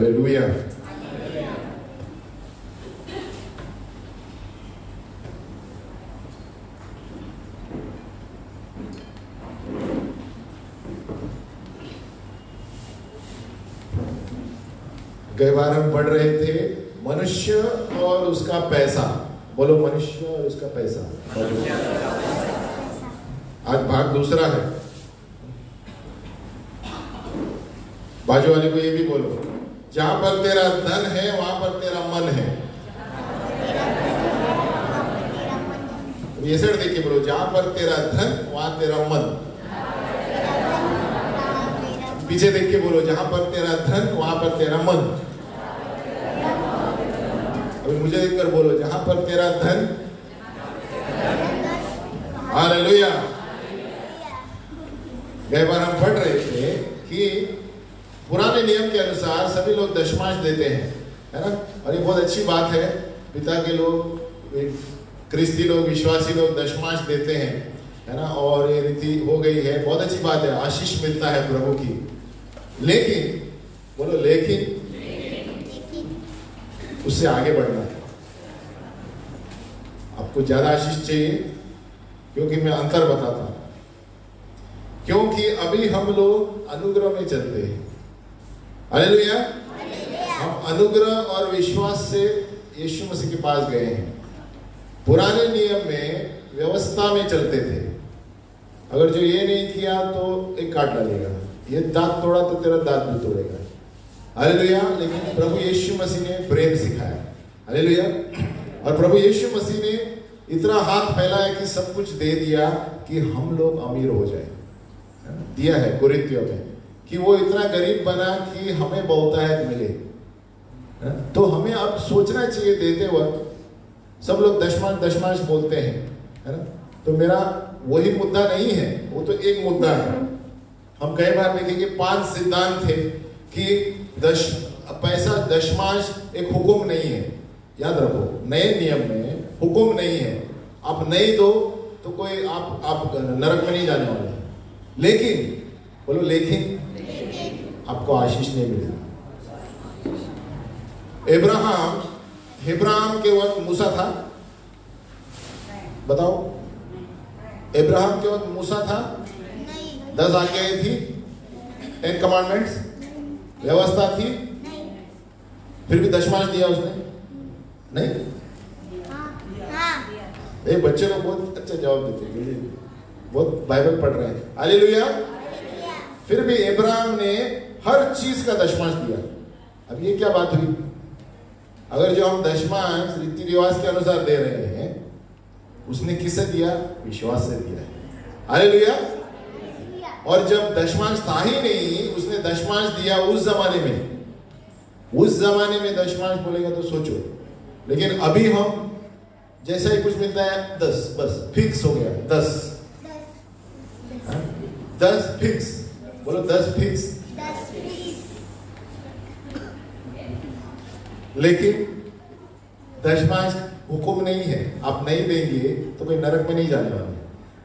Hallelujah. गए बार हम पढ़ रहे थे मनुष्य और उसका पैसा। बोलो मनुष्य और उसका पैसा। आज भाग दूसरा है। बाजू वाले को ये भी बोलो, जहां पर तेरा धन है वहां पर तेरा मन है। ये साइड देखिए, बोलो जहां पर तेरा धन वहां तेरा मन। पीछे देख के बोलो, जहां पर तेरा धन वहां पर तेरा मन। अभी मुझे देखकर बोलो, जहां पर तेरा धन। हालेलुया। गए बार हम पढ़ रहे थे कि पुराने नियम के अनुसार सभी लोग दशमांश देते हैं, है ना। और ये बहुत अच्छी बात है, पिता के लोग, क्रिस्ती लोग, विश्वासी लोग दशमांश देते हैं, है ना। और ये रीति हो गई है, बहुत अच्छी बात है, आशीष मिलता है प्रभु की। लेकिन बोलो लेकिन उससे आगे बढ़ना है। आपको ज्यादा आशीष चाहिए, क्योंकि मैं अंतर बताता हूं। क्योंकि अभी हम लोग अनुग्रह में चलते हैं। हालेलुया। हम अनुग्रह और विश्वास से यीशु मसीह के पास गए हैं। पुराने नियम में व्यवस्था में चलते थे, अगर जो ये नहीं किया तो एक काट डालेगा, ये दांत तोड़ा तो तेरा दांत भी तोड़ेगा। हालेलुया। लेकिन प्रभु यीशु मसीह ने प्रेम सिखाया। हालेलुया। और प्रभु यीशु मसीह ने इतना हाथ फैलाया कि सब कुछ दे दिया कि हम लोग अमीर हो जाए। दिया है कुरिन्थियों में कि वो इतना गरीब बना कि हमें बहुतायत मिले। तो हमें अब सोचना चाहिए देते वक्त। सब लोग दशमांश बोलते हैं, है ना। तो मेरा वही मुद्दा नहीं है, वो तो एक मुद्दा है। हम कई बार देखेंगे 5 सिद्धांत थे कि पैसा दशमांश एक हुक्म नहीं है। याद रखो, नए नियम में हुक्म नहीं है। आप नहीं दो तो कोई आप नरक में नहीं जाने वाले। लेकिन बोलो लेकिन आपको आशीष नहीं मिलेगा। इब्राहिम के वक्त मूसा था। बताओ, इब्राहिम के वक्त मूसा था। 10 आज्ञाएं थी, 10 कमांडमेंट्स, व्यवस्था थी। फिर भी दशमांश दिया उसने? नहीं। ये बच्चे लोग बहुत अच्छा जवाब देते हैं, बहुत बाइबल पढ़ रहे हैं। हालेलुया। फिर भी इब्राहिम ने हर चीज का दशमांश दिया। अब ये क्या बात हुई? अगर जो हम दशमांश रीति रिवाज के अनुसार दे रहे हैं, उसने किससे दिया? विश्वास से दिया है। हालेलुया। और जब दशमांश था ही नहीं, उसने दशमांश दिया उस जमाने में। उस जमाने में दशमांश बोलेगा तो सोचो। लेकिन अभी हम जैसा ही कुछ मिलता है 10, बस फिक्स हो गया। 10 फिक्स। बोलो 10 फिक्स। लेकिन दशमांश हुक्म नहीं है। आप नहीं देंगे तो कोई नरक में नहीं जाने वाले।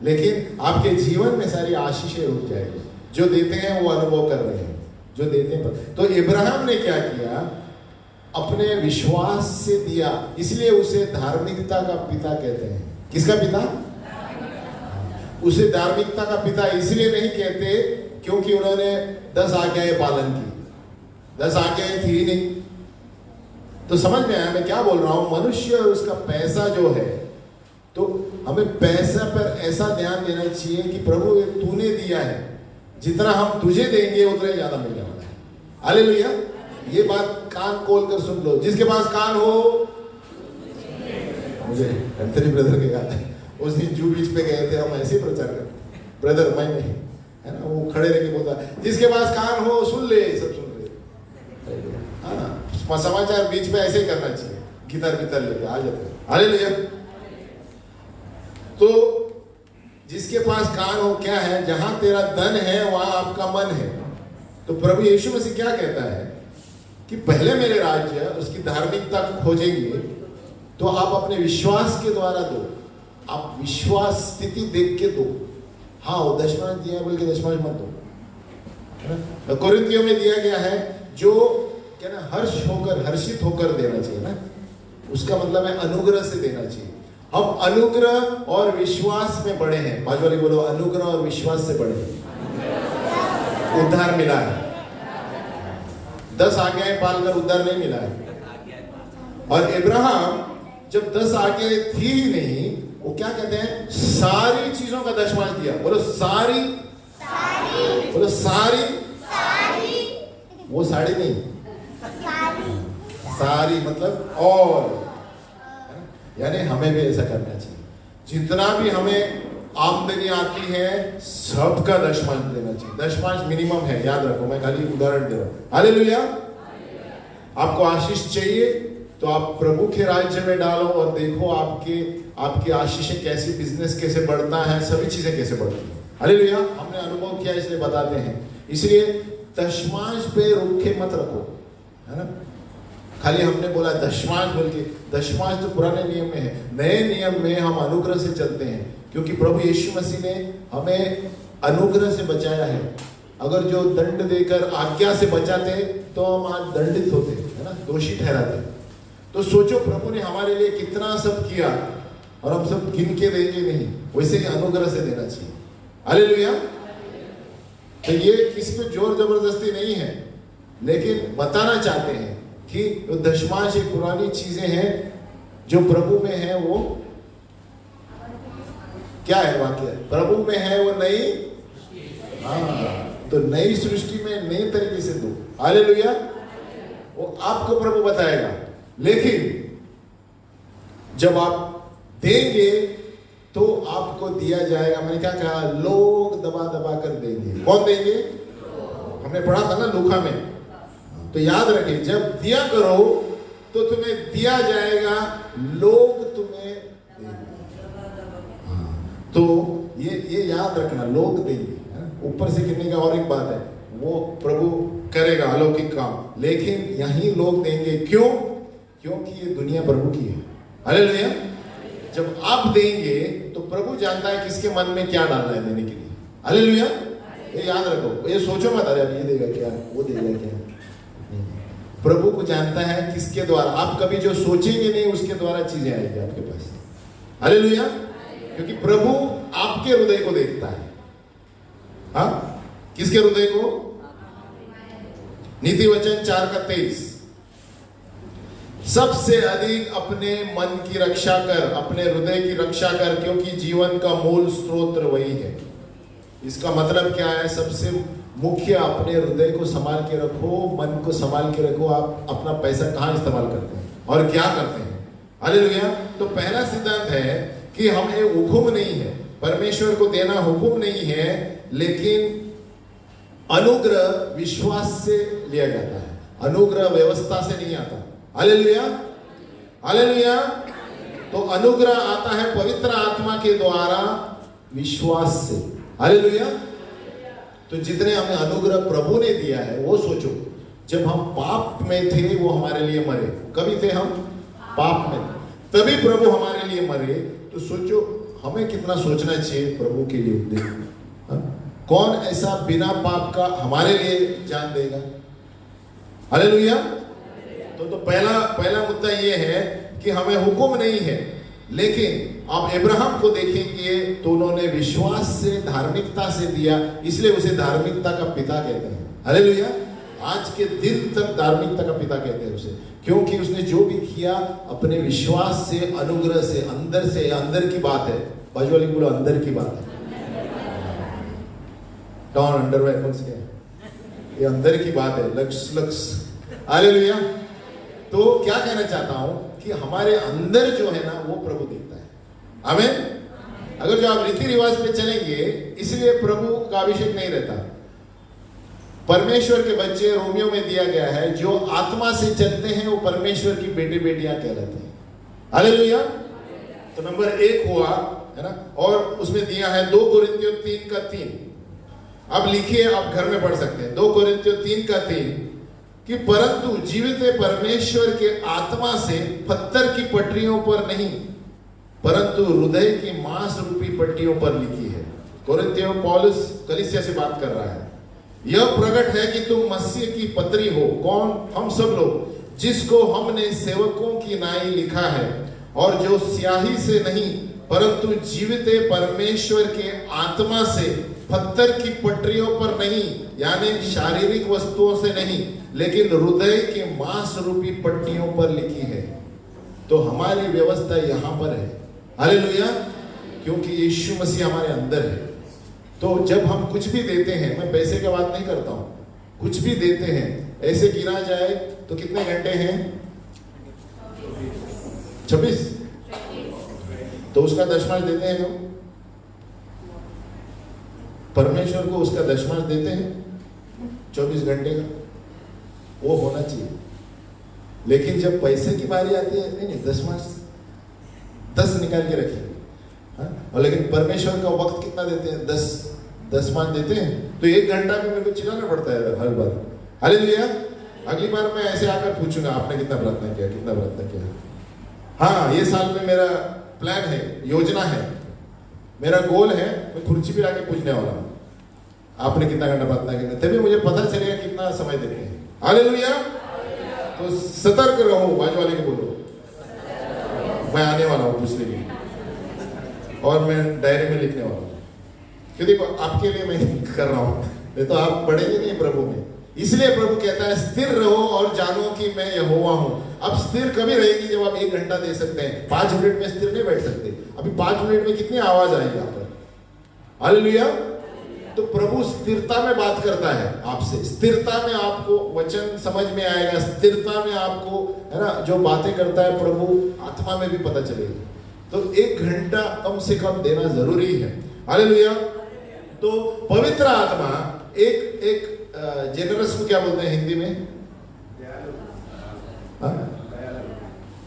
लेकिन आपके जीवन में सारी आशीषें रुक जाएगी। जो देते हैं वो अनुभव कर रहे हैं, जो देते हैं। तो इब्राहिम ने क्या किया? अपने विश्वास से दिया, इसलिए उसे धार्मिकता का पिता कहते हैं। किसका पिता? उसे धार्मिकता का पिता इसलिए नहीं कहते क्योंकि उन्होंने 10 आज्ञाएं पालन की। 10 आज्ञाएं थी ही नहीं। तो समझ में आया मैं क्या बोल रहा हूं? मनुष्य और उसका पैसा जो है, तो हमें पैसा पर ऐसा ध्यान देना चाहिए कि प्रभु ये तूने दिया है, जितना हम तुझे देंगे उतना ही ज्यादा मिलने वाला है। हालेलुया। ये बात कान खोल कर सुन लो। जिसके पास कान हो, मुझे एंथनी ब्रदर के याद है, उस दिन जू बीच पे गए थे, हम ऐसे ही प्रचार करते, ब्रदर मैं नहीं, है ना। वो खड़े रह के बोलता, जिसके पास कान हो सुन ले। सब सुन रहे। हाँ, समाचार बीच में ऐसे ही करना चाहिए, गिटार लेके आ जाते हैं। हालेलुया। तो जिसके पास कान हो, क्या है? जहां तेरा धन है वहां आपका मन है। तो प्रभु यीशु मसीह क्या कहता है कि पहले मेरे राज्य, उसकी धार्मिकता खोजेंगे तो आप अपने विश्वास के द्वारा दो। आप विश्वास स्थिति देख के दो। हाँ, वो दशमांश दिया बोल के दशमांश मत दो। कुरिन्थियों में दिया गया है, जो क्या ना, हर्ष होकर, हर्षित होकर देना चाहिए ना, उसका मतलब है अनुग्रह से देना चाहिए। हम अनुग्रह और विश्वास में बढ़े हैं। बाजू वाले बोलो, अनुग्रह और विश्वास से बढ़े हैं, उद्धार मिला है। 10 आज्ञाएं पालकर उद्धार नहीं मिला है। और इब्राहिम जब 10 आज्ञाएं थी ही नहीं, वो क्या कहते हैं, सारी चीजों का दशमांश दिया। बोलो सारी, बोलो सारी, वो साड़ी नहीं, सारी मतलब और, यानी हमें भी ऐसा करना चाहिए। जितना भी हमें आमदनी आती है सबका दशमांश देना चाहिए। दशमांश मिनिमम है, याद रखो, मैं खाली उदाहरण दे रहा हूं। हालेलुया। आपको आशीष चाहिए तो आप प्रभु के राज्य में डालो और देखो आपकी आशीषें कैसी, बिजनेस कैसे बढ़ता है, सभी चीजें कैसे बढ़ती है। हालेलुया। हमने अनुभव किया इसलिए बताते हैं। इसलिए दशमांश पे रुक के मत रखो, है ना। खाली हमने बोला दशमांश बोल के, दशमांश तो पुराने नियम में है। नए नियम में हम अनुग्रह से चलते हैं, क्योंकि प्रभु यीशु मसीह ने हमें अनुग्रह से बचाया है। अगर जो दंड देकर आज्ञा से बचाते तो हम आज दंडित होते, है ना, दोषी ठहराते। तो सोचो प्रभु ने हमारे लिए कितना सब किया और हम सब गिन के देंगे नहीं, वैसे ही अनुग्रह से देना चाहिए। हालेलुया। तो ये किसी को जोर जबरदस्ती नहीं है, लेकिन बताना चाहते हैं कि दशमांश एक पुरानी चीजें हैं जो प्रभु में है। वो क्या है वाक्य, प्रभु में है वो नई, तो नई सृष्टि में नए तरीके से दो। हालेलुया। वो आपको प्रभु बताएगा, लेकिन जब आप देंगे तो आपको दिया जाएगा। मैंने क्या कहा, लोग दबा दबा कर देंगे। कौन देंगे, हमने पढ़ा था ना लूका में। तो याद रखें, जब दिया करो तो तुम्हें दिया जाएगा, लोग तुम्हें देंगे। तो ये याद रखना, लोग देंगे। ऊपर से गिरने का और एक बात है, वो प्रभु करेगा अलौकिक काम, लेकिन यही लोग देंगे। क्यों? क्योंकि ये दुनिया प्रभु की है। हालेलुया। जब आप देंगे तो प्रभु जानता है किसके मन में क्या डालना है देने के लिए। हालेलुया। ये याद रखो, ये सोचो मत, अरे ये देगा क्या, वो देगा क्या। प्रभु को जानता है किसके द्वारा, आप कभी जो सोचेंगे नहीं उसके द्वारा चीजें आएगी आपके पास। हालेलुया। क्योंकि प्रभु आपके हृदय को देखता है। हाँ, किसके हृदय को? नीति वचन 4:23, सबसे अधिक अपने मन की रक्षा कर, अपने हृदय की रक्षा कर, क्योंकि जीवन का मूल स्रोत वही है। इसका मतलब क्या है? सबसे मुख्य अपने हृदय को संभाल के रखो, मन को संभाल के रखो। आप अपना पैसा कहाँ इस्तेमाल करते हैं और क्या करते हैं। हालेलुया। तो पहला सिद्धांत है कि हमें हुक्म नहीं है, परमेश्वर को देना हुक्म नहीं है, लेकिन अनुग्रह विश्वास से लिया जाता है। अनुग्रह व्यवस्था से नहीं आता। हालेलुया। हालेलुया। तो अनुग्रह आता है पवित्र आत्मा के द्वारा, विश्वास से। हालेलुया। तो जितने हमें अनुग्रह प्रभु ने दिया है, वो सोचो, जब हम पाप में थे वो हमारे लिए मरे। कभी थे हम पाप में, तभी प्रभु हमारे लिए मरे। तो सोचो हमें कितना सोचना चाहिए प्रभु के लिए। कौन ऐसा बिना पाप का हमारे लिए जान देगा? हालेलुया। तो पहला मुद्दा ये है कि हमें हुक्म नहीं है, लेकिन आप इब्राहिम को देखेंगे तो उन्होंने विश्वास से, धार्मिकता से दिया, इसलिए उसे धार्मिकता का पिता कहते हैं। हालेलुया। आज के दिन तक धार्मिकता का पिता कहते हैं उसे, क्योंकि उसने जो भी किया अपने विश्वास से, अनुग्रह से, अंदर की बात है। बाजू वाले बोलो, अंदर की बात है। डॉन अंडरवेयर से ये अंदर की बात है। लक्स। हालेलुया। तो क्या कहना चाहता हूं कि हमारे अंदर जो है ना, वो प्रभु देखता है। आमीन। अगर जो आप रीति रिवाज पे चलेंगे, इसलिए प्रभु का अभिषेक नहीं रहता। परमेश्वर के बच्चे, रोमियो में दिया गया है, जो आत्मा से चलते हैं वो परमेश्वर की बेटे बेटियां कहलाते हैं। हालेलुया। तो नंबर 1 हुआ, है ना, और उसमें दिया है 2 कोरिन्थियों 3:3। अब लिखिए, आप घर में पढ़ सकते हैं। 2 कोरिन्थियों 3:3 कि परंतु जीवित परमेश्वर के आत्मा से पत्थर की पटरियों पर नहीं, परंतु हृदय की मांस रूपी पट्टियों पर लिखी है। कोरिन्थियों पौलुस कलीसिया से बात कर रहा है यह प्रकट है कि तुम मसीह की पत्री हो। कौन? हम सब लोग, जिसको हमने सेवकों की नाई लिखा है, और जो स्याही से नहीं परंतु जीवित परमेश्वर के आत्मा से, पत्थर की पटरियों पर नहीं, यानी शारीरिक वस्तुओं से नहीं, लेकिन हृदय के मांस रूपी पट्टियों पर लिखी है। तो हमारी व्यवस्था यहां पर है। हालेलुया। क्योंकि यीशु मसीह हमारे अंदर है। तो जब हम कुछ भी देते हैं, मैं पैसे की बात नहीं करता हूं, कुछ भी देते हैं, ऐसे गिना जाए तो कितने घंटे हैं? 26। तो उसका दशमांश देते हैं लोग, परमेश्वर को उसका दशमांश देते हैं 24 घंटे का, वो होना चाहिए। लेकिन जब पैसे की बारी आती है, नहीं दशमांश 10 निकाल के रखिए। और लेकिन परमेश्वर का वक्त कितना देते हैं? 10 देते हैं। तो 1 घंटा में मेरे को चिल्लाना पड़ता है हर बार। हालेलुया। अगली बार मैं ऐसे आकर पूछूंगा, आपने कितना प्रार्थना किया, कितना प्रार्थना किया। हाँ, ये साल में मेरा प्लान है, योजना है, मेरा गोल है, मैं कुर्सी पे आके पूछने वाला हूँ, आपने कितना घंटा प्रार्थना किया, तभी मुझे पता चलेगा कितना समय देते हैं। हालेलुया। तो सतर्क रहो, बाजू वाले को बोलो मैं आने वाला हूँ पूछने के लिए, और मैं डायरी में लिखने वाला हूँ। क्योंकि आपके लिए मैं कर रहा हूँ, नहीं तो आप बढ़ेंगे नहीं प्रभु में। इसलिए प्रभु कहता है स्थिर रहो और जानो कि मैं यहोवा हूं। अब स्थिर कभी रहेगी जब आप 1 घंटा दे सकते हैं, 5 मिनट में स्थिर नहीं बैठ सकते। अभी 5 मिनट में कितनी आवाज आएगी आप पर। हालेलुया। तो प्रभु स्थिरता में बात करता है आपसे, स्थिरता में आपको वचन समझ में आएगा, स्थिरता में आपको, है ना, जो बातें करता है प्रभु आत्मा में भी पता चलेगी। तो 1 घंटा कम से कम देना जरूरी है। हालेलुया। तो पवित्र आत्मा एक जेनरस को क्या बोलते हैं हिंदी में?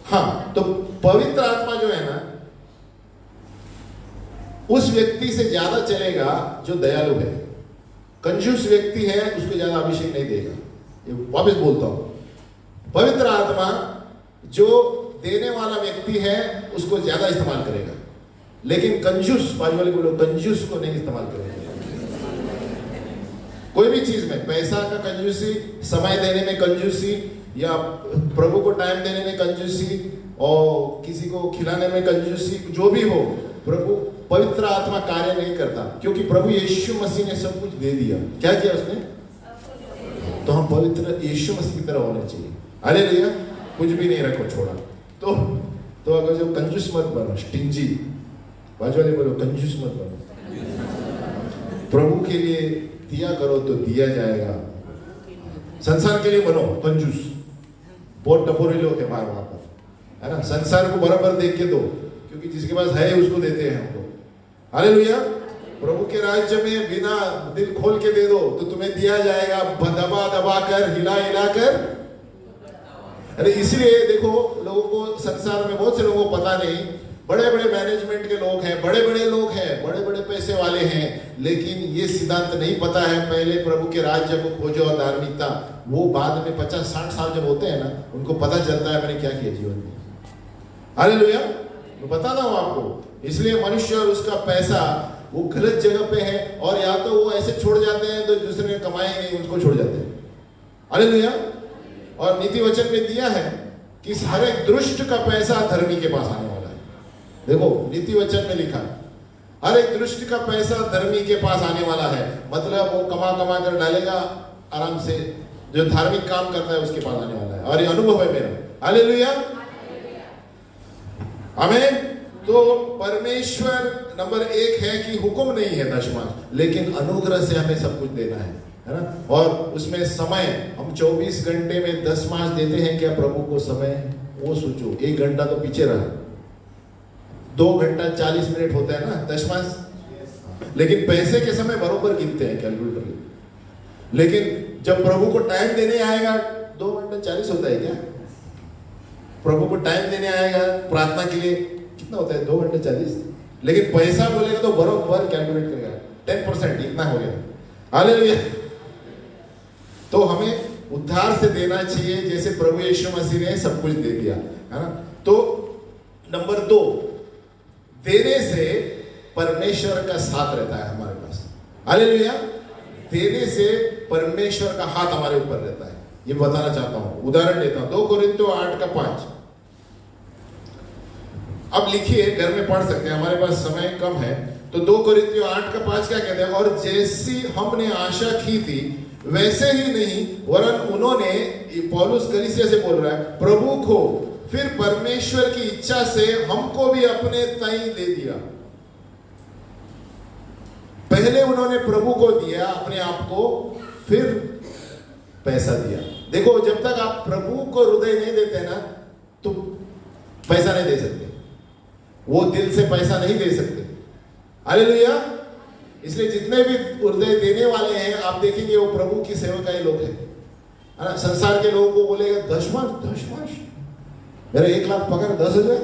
हाँ, तो पवित्र आत्मा जो है ना, उस व्यक्ति से ज्यादा चलेगा जो दयालु है। कंजूस व्यक्ति है उसको ज्यादा अभिषेक नहीं देगा। ये वापस बोलता हूं, पवित्र आत्मा जो देने वाला व्यक्ति है उसको ज्यादा इस्तेमाल करेगा, लेकिन कंजूस, बाजू वाले बोलो, कंजूस को नहीं इस्तेमाल करेगा। कोई भी चीज में, पैसा का कंजूसी, समय देने में कंजूसी, या प्रभु को टाइम देने में कंजूसी, और किसी को खिलाने में कंजूसी, जो भी हो, प्रभु पवित्र आत्मा कार्य नहीं करता, क्योंकि प्रभु यीशु मसीह ने सब कुछ दे दिया। क्या किया उसने? तो हम पवित्र यीशु मसीह की तरह होना चाहिए। हालेलुया। कुछ भी नहीं रखो, छोड़ा। तो अगर जो कंजूस मत बनो, स्टिंजी, बाजू वाले बोलो कंजूस मत बनो। प्रभु के लिए दिया करो तो दिया जाएगा। संसार के लिए बनो कंजूस, बहुत टपोरे लोग हैं वहां पर, है ना। संसार को बराबर देख के दो, क्योंकि जिसके पास है उसको देते हैं हम लोग। हालेलुया। प्रभु के राज्य में बिना दिल खोल के दे दो तो तुम्हें दिया जाएगा, दबा दबा कर, हिला हिला कर। अरे इसलिए देखो, लोगों को संसार में बहुत से लोगों को पता नहीं, बड़े बड़े मैनेजमेंट के लोग हैं, बड़े बड़े लोग हैं, बड़े बड़े पैसे वाले हैं, लेकिन ये सिद्धांत नहीं पता है, पहले प्रभु के राज्य को खोजो और धार्मिकता। वो बाद में 50-60 साल जब होते हैं ना, उनको पता चलता है मैंने क्या किया जीवन में। हालेलुया। मैं बताता हूं आपको। इसलिए मनुष्य और उसका पैसा वो गलत जगह पे है, और या तो वो ऐसे छोड़ जाते हैं तो दूसरे ने कमाए नहीं, उसको छोड़ जाते हैं। हालेलुया। और नीति वचन में दिया है कि हर एक दुष्ट का पैसा धर्मी के पास आने वाला है। देखो नीति वचन में लिखा, हर एक दुष्ट का पैसा धर्मी के पास आने वाला है। मतलब वो कमा कमा कर डालेगा आराम से, जो धार्मिक काम करता है उसके पास आने वाला है। और ये अनुभव है मेरा। हालेलुया। आमीन। तो परमेश्वर नंबर 1 है कि हुक्म नहीं है दशमांश, लेकिन अनुग्रह से हमें सब कुछ देना है ना। और उसमें समय, हम 24 घंटे में दशमांश देते हैं क्या प्रभु को समय? वो सोचो, 1 घंटा तो पीछे रहा, 2 घंटा 40 मिनट होता है ना दशमांश, लेकिन पैसे के समय बरोबर गिनते हैं कैलकुलेटर में। लेकिन जब प्रभु को टाइम देने आएगा, 2 घंटा 40 होता है क्या? प्रभु को टाइम देने आएगा प्रार्थना के लिए, कितना होता है? 2 घंटे 40। लेकिन पैसा बोलेगा तो बरोबर कैलकुलेट करेगा, 10% इतना हो गया। हालेलुया। तो हमें उद्धार से देना चाहिए, जैसे प्रभु यीशु मसीह ने सब कुछ दे दिया, है ना। तो नंबर 2, देने से परमेश्वर का साथ रहता है हमारे पास। हालेलुया। देने से परमेश्वर का हाथ हमारे ऊपर रहता है। ये बताना चाहता हूं, उदाहरण देता हूं 2 कोरिन्थियों 8:5। अब लिखिए, घर में पढ़ सकते हैं, हमारे पास समय कम है। तो 2 कोरिन्थियों 8:5 क्या कहते हैं? और जैसी हमने आशा की थी वैसे ही नहीं, वरन उन्होंने, पौलुस कलीसिया से बोल रहा है, प्रभु को फिर परमेश्वर की इच्छा से हमको भी अपने तई दे दिया। पहले उन्होंने प्रभु को दिया अपने आप को, फिर पैसा दिया। देखो, जब तक आप प्रभु को हृदय नहीं देते ना, तो पैसा नहीं दे सकते, वो दिल से पैसा नहीं दे सकते। हालेलुया। इसलिए जितने भी हृदय देने वाले हैं, आप देखेंगे वो प्रभु की सेवा का ही लोग हैं। संसार के लोगों को बोलेगा दशमांश, मेरा 1 लाख पकड़ 10,000,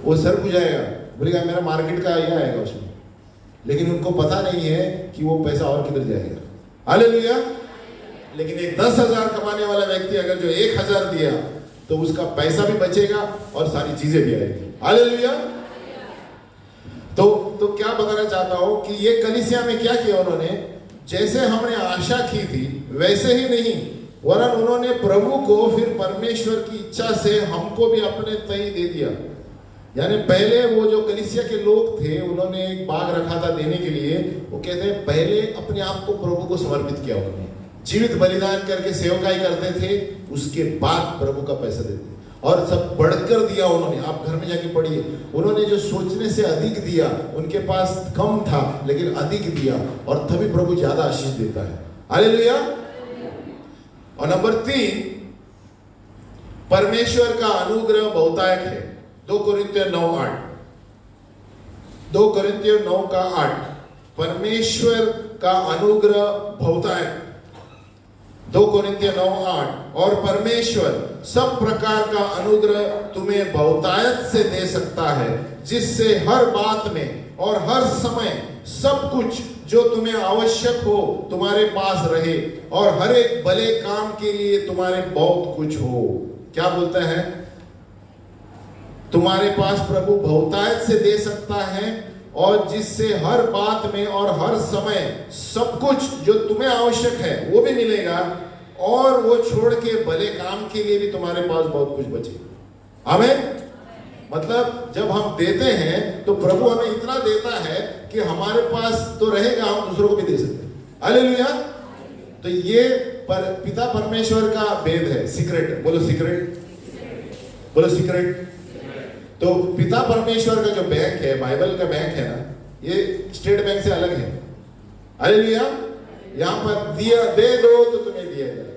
वो सर बुझाएगा, बोलेगा मेरा मार्केट का यह आएगा उसमें। लेकिन उनको पता नहीं है कि वो पैसा और किधर जाएगा। हालेलुया। लेकिन एक 10,000 कमाने वाला व्यक्ति अगर जो 1,000 दिया, तो उसका पैसा भी बचेगा और सारी चीजें भी आएगी। हालेलुया। तो क्या बताना चाहता हूं कि ये कलीसिया में क्या किया उन्होंने? जैसे हमने आशा की थी वैसे ही नहीं, वरन उन्होंने प्रभु को फिर परमेश्वर की इच्छा से हमको भी अपने तई दे दिया। यानी पहले वो जो कलीसिया के लोग थे, उन्होंने एक बाग रखा था देने के लिए। वो कहते हैं पहले अपने आप को प्रभु को समर्पित किया, उन्होंने जीवित बलिदान करके सेवकाई करते थे, उसके बाद प्रभु का पैसा देते, और सब बढ़कर दिया उन्होंने। आप घर में जाके पढ़िए, उन्होंने जो सोचने से अधिक दिया, उनके पास कम था लेकिन अधिक दिया, और तभी प्रभु ज्यादा आशीष देता है। हालेलुया। और नंबर 3, परमेश्वर का अनुग्रह बहुतायक है। 2 कोरिन्थियों 9:8, 2 कोरिन्थियों 9:8, परमेश्वर का अनुग्रह बहुतायक। 2 कोरिन्थियों 9:8, और परमेश्वर सब प्रकार का अनुग्रह तुम्हें बहुतायत से दे सकता है, जिससे हर बात में और हर समय सब कुछ जो तुम्हें आवश्यक हो तुम्हारे पास रहे, और हर एक भले काम के लिए तुम्हारे बहुत कुछ हो। क्या बोलता है? तुम्हारे पास प्रभु बहुतायत से दे सकता है, और जिससे हर बात में और हर समय सब कुछ जो तुम्हें आवश्यक है वो भी मिलेगा, और वो छोड़ के भले काम के लिए भी तुम्हारे पास बहुत कुछ बचे। आमीन। मतलब जब हम देते हैं तो प्रभु हमें इतना देता है कि हमारे पास तो रहेगा, हम दूसरों को भी दे सकते हैं। हालेलुया। तो ये पिता परमेश्वर का भेद है, सीक्रेट। बोलो सीक्रेट, बोलो सीक्रेट। तो पिता परमेश्वर का जो बैंक है, बाइबल का बैंक है ना, ये स्टेट बैंक से अलग है। हालेलुया। यहां पर दिया दे दो तो तुम्हें दिया जाएगा।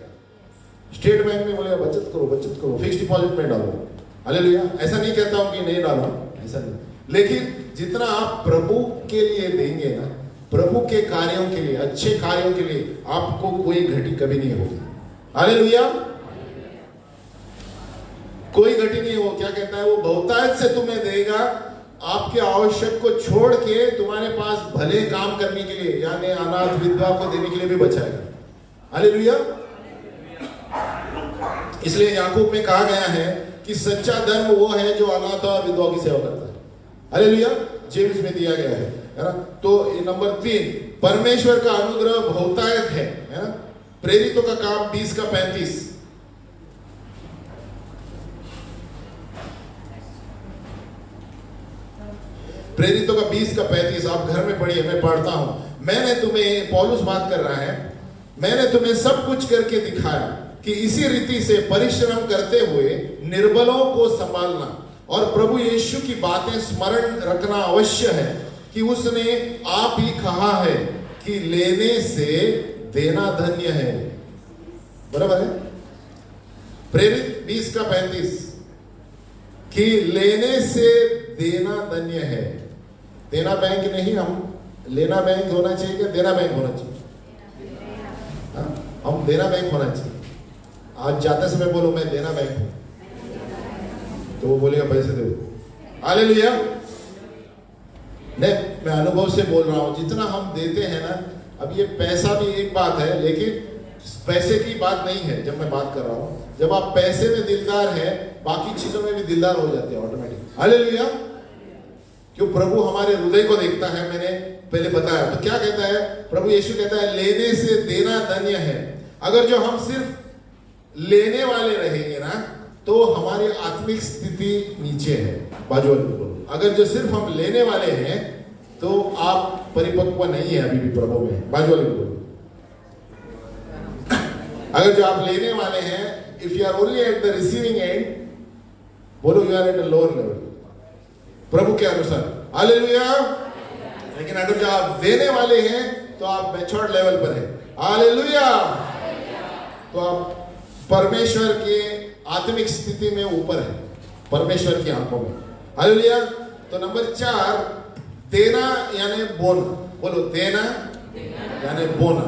स्टेट बैंक में बोलेगा बचत करो, फिक्स डिपॉजिट में डालो। हालेलुया। ऐसा नहीं कहता हूं कि नहीं डालो, ऐसा नहीं, लेकिन जितना आप प्रभु के लिए देंगे ना, प्रभु के कार्यों के लिए, अच्छे कार्यों के लिए, आपको कोई घटी कभी नहीं होगी। हालेलुया। कोई घटी नहीं हो। क्या कहता है? वो बहुतायत से तुम्हें देगा, आपके आवश्यक को छोड़ के तुम्हारे पास भले काम करने के लिए, यानी अनाथ विधवा को देने के लिए भी बचाएगा। हालेलुया। इसलिए याकूब में कहा गया है कि सच्चा धर्म वो है जो अनाथ और विधवा की सेवा करता है। हालेलुया। जेम्स में दिया गया है ना। तो नंबर 3, परमेश्वर का अनुग्रह बहुतायत है ना। प्रेरितों का काम 20:35, प्रेरितों का 20:35, आप घर में पढ़िए, मैं पढ़ता हूं। मैंने तुम्हें, पौलुस बात कर रहा है, मैंने तुम्हें सब कुछ करके दिखाया कि इसी रीति से परिश्रम करते हुए निर्बलों को संभालना, और प्रभु यीशु की बातें स्मरण रखना अवश्य है कि उसने आप ही कहा है कि लेने से देना धन्य है। बराबर है? प्रेरित 20:35 कि लेने से देना धन्य है। देना बैंक नहीं, हम लेना बैंक होना चाहिए कि देना बैंक होना चाहिए? हम देना बैंक होना चाहिए। आज जाते समय बोलो मैं देना बैंक हूं, तो वो बोलेगा पैसे दो। हालेलुया। नहीं, मैं अनुभव से बोल रहा हूं, जितना हम देते हैं ना, अब ये पैसा भी एक बात है, लेकिन पैसे की बात नहीं है। जब मैं बात कर रहा हूं, जब आप पैसे में दिलदार है, बाकी चीजों में भी दिलदार हो जाते हैं ऑटोमेटिक। हालेलुया। क्यों? प्रभु हमारे हृदय को देखता है, मैंने पहले बताया। तो क्या कहता है प्रभु यीशु? कहता है लेने से देना धन्य है। अगर जो हम सिर्फ लेने वाले रहेंगे ना, तो हमारी आत्मिक स्थिति नीचे है। बाजू वाले को बोलो, अगर जो सिर्फ हम लेने वाले हैं तो आप परिपक्व नहीं है अभी भी प्रभु में। बाजू वाले को बोलो, अगर जो आप लेने वाले हैं, if you are only at the receiving end, बोलो you are at a lower level प्रभु के अनुसार। हालेलुया। लेकिन अगर जो आप देने वाले हैं तो आप मैच्योर्ड लेवल पर है। हालेलुया। तो आप परमेश्वर के आत्मिक स्थिति में ऊपर है, परमेश्वर की आंखों में। हालेलुया। तो नंबर 4, देना यानी बोना। बोलो देना यानी बोना।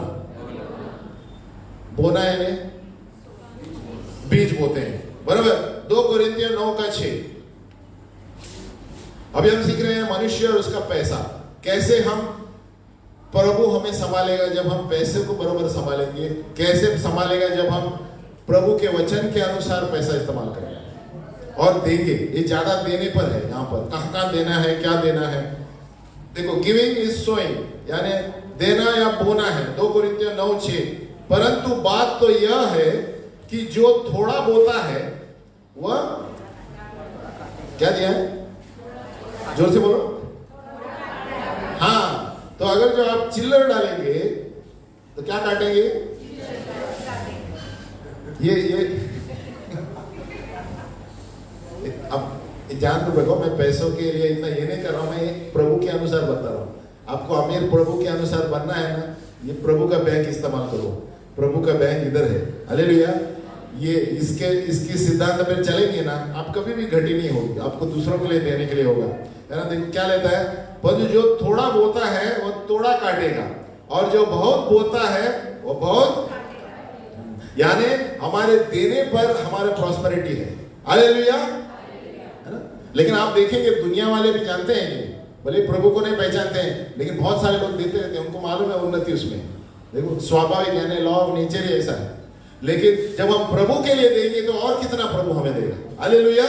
बोना यानी बीज बोते हैं, बराबर। 2 कोरिन्थियों 9:6। अभी हम सीख रहे हैं मनुष्य और उसका पैसा। कैसे हम, प्रभु हमें संभालेगा जब हम पैसे को बराबर संभालेंगे। कैसे संभालेगा? जब हम प्रभु के वचन के अनुसार पैसा इस्तेमाल करेंगे और देंगे। ये ज्यादा देने पर है, यहाँ पर कहाँ देना है, क्या देना है। देखो, गिविंग इज सोइंग, यानी देना या बोना है। 2 कोरिन्थियों 9:6। परंतु बात तो यह है कि जो थोड़ा बोता है वह क्या दिया है? जोर से बोलो। हाँ, तो अगर जो आप चिल्लर डालेंगे तो क्या काटेंगे? ये अब ध्यान तो रखो, मैं पैसों के लिए इतना ये नहीं कर रहा हूं, मैं प्रभु के अनुसार बता रहा हूं। आपको अमीर प्रभु के अनुसार बनना है ना, ये प्रभु का बैंक इस्तेमाल करो। प्रभु का बैंक इधर है। हालेलुया। ये इसके सिद्धांत पर चलेंगे ना, आप कभी भी घटी नहीं होगी। आपको दूसरों के लिए देने के लिए होगा, है ना। देखो क्या लेता है, पर जो थोड़ा बोता है वो थोड़ा काटेगा, और जो बहुत बोता है वो बहुत, यानी हमारे देने पर हमारे प्रॉस्पेरिटी है। हालेलुया, है ना। लेकिन आप देखेंगे दुनिया वाले भी जानते हैं कि भले प्रभु को नहीं पहचानते हैं, लेकिन बहुत सारे लोग देते रहते हैं, उनको मालूम है उन्नति उसमें। देखो स्वाभाविक, यानी लॉ ऑफ नेचर ही ऐसा है। लेकिन जब हम प्रभु के लिए देंगे तो और कितना प्रभु हमें देगा। हालेलुया।